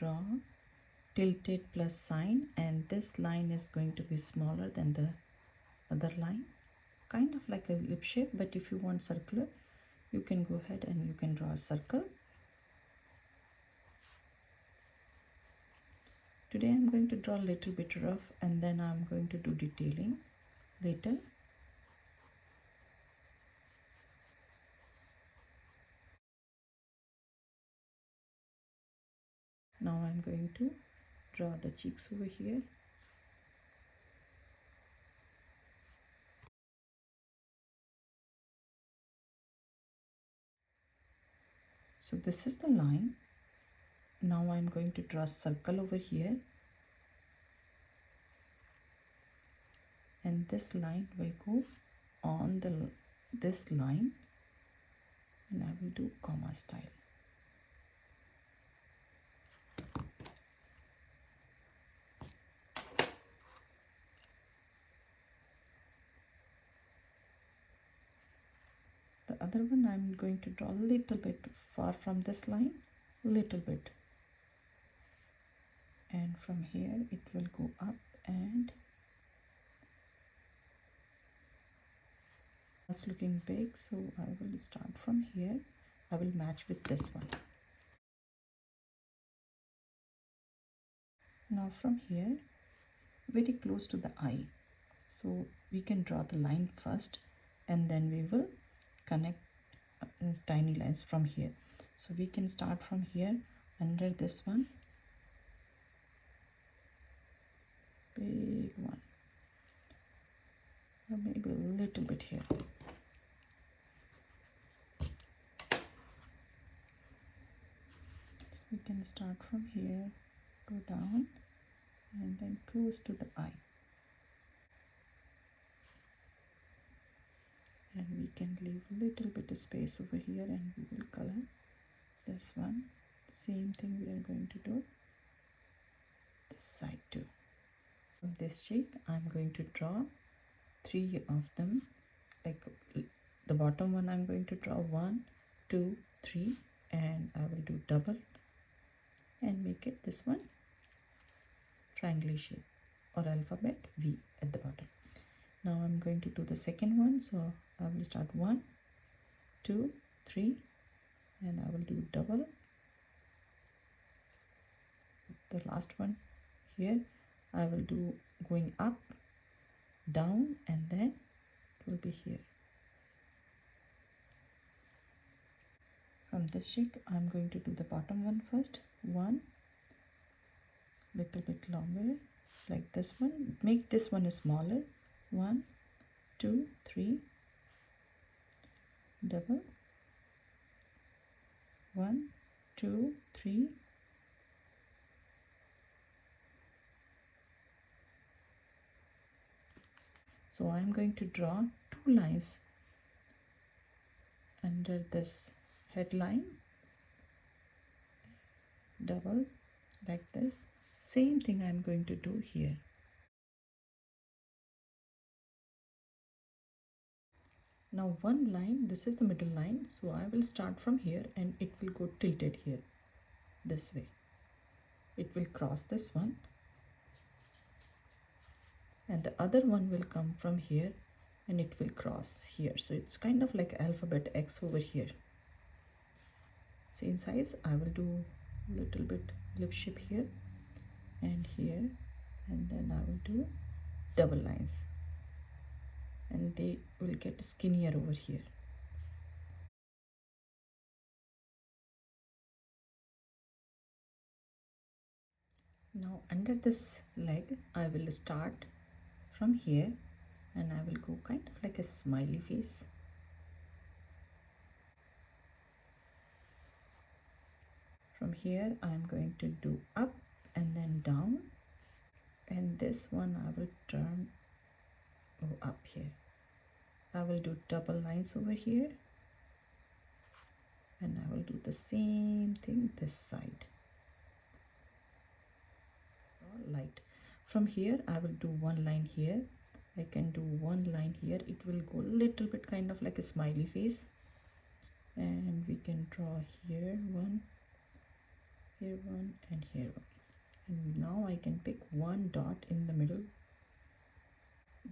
draw tilted plus sign, and this line is going to be smaller than the other line, kind of like a lip shape, but if you want circular, you can go ahead and you can draw a circle. Today I'm going to draw a little bit rough, and then I'm going to do detailing later. Now I'm going to draw the cheeks over here. So this is the line. Now I'm going to draw a circle over here, and this line will go on this line, and I will do comma style. The other one I'm going to draw a little bit far from this line, little bit, and from here it will go up, and it's looking big, so I will start from here. I will match with this one. Now from here, very close to the eye, so we can draw the line first, and then we will connect tiny lines from here. So we can start from here under this one, big one, or maybe a little bit here. So we can start from here, go down, and then close to the eye. And we can leave a little bit of space over here, and we will color this one. Same thing we are going to do this side too. From this cheek I'm going to draw 3 of them, like the bottom one I'm going to draw 1, 2, 3, and I will do double and make it this one triangle shape or alphabet V at the bottom. Now I'm going to do the second one, so I will start 1, 2, 3, and I will do double. The last one here I will do going up, down, and then it will be here. From this cheek I'm going to do the bottom one first, 1, little bit longer like this one, make this one smaller, 1, 2, 3, double, 1, 2, 3, so I'm going to draw 2 lines under this headline, double like this. Same thing I'm going to do here. Now one line, this is the middle line, so I will start from here and it will go tilted here, this way. It will cross this one, and the other one will come from here and it will cross here. So it's kind of like alphabet X over here. Same size, I will do a little bit lip shape here and here, and then I will do double lines, and they will get skinnier over here. Now under this leg I will start from here and I will go kind of like a smiley face. From here I am going to do up and then down, and this one I will turn up here. I will do double lines over here, and I will do the same thing this side. Light. From here I will do 1 line here. I can do 1 line here. It will go a little bit kind of like a smiley face, and we can draw here 1, here 1, and here 1. can pick one dot in the middle,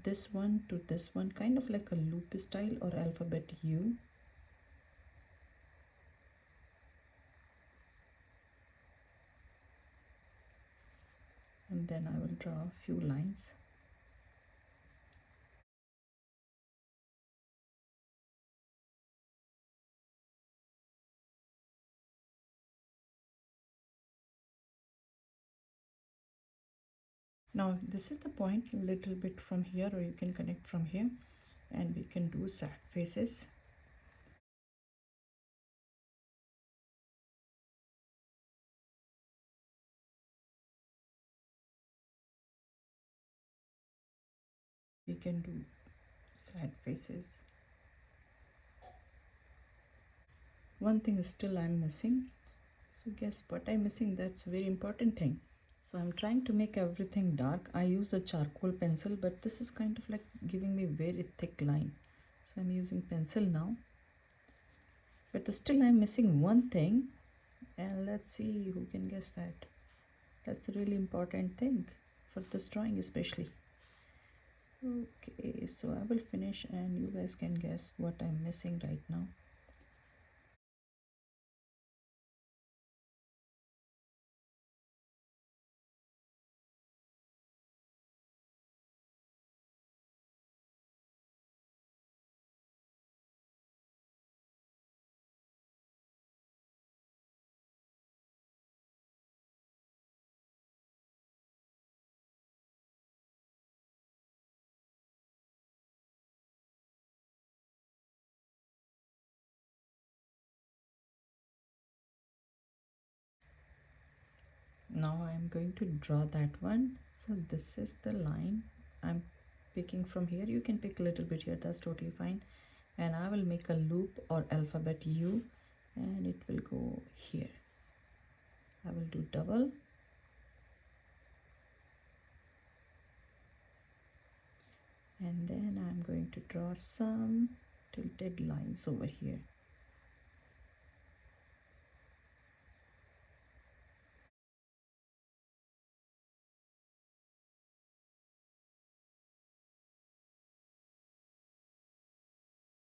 this one to this one, kind of like a loop style or alphabet U. And then I will draw a few lines. Now this is the point, a little bit from here, or you can connect from here, and we can do sad faces. We can do sad faces. One thing is still I'm missing. So guess what I'm missing? That's a very important thing. So I'm trying to make everything dark. I use a charcoal pencil, but this is kind of like giving me very thick line. So I'm using pencil now. But still I'm missing one thing. And let's see who can guess that. That's a really important thing for this drawing especially. Okay, so I will finish and you guys can guess what I'm missing right now. Now I'm going to draw that one. So this is the line I'm picking from here. You can pick a little bit here, that's totally fine. And I will make a loop or alphabet U and it will go here. I will do double. And then I'm going to draw some tilted lines over here.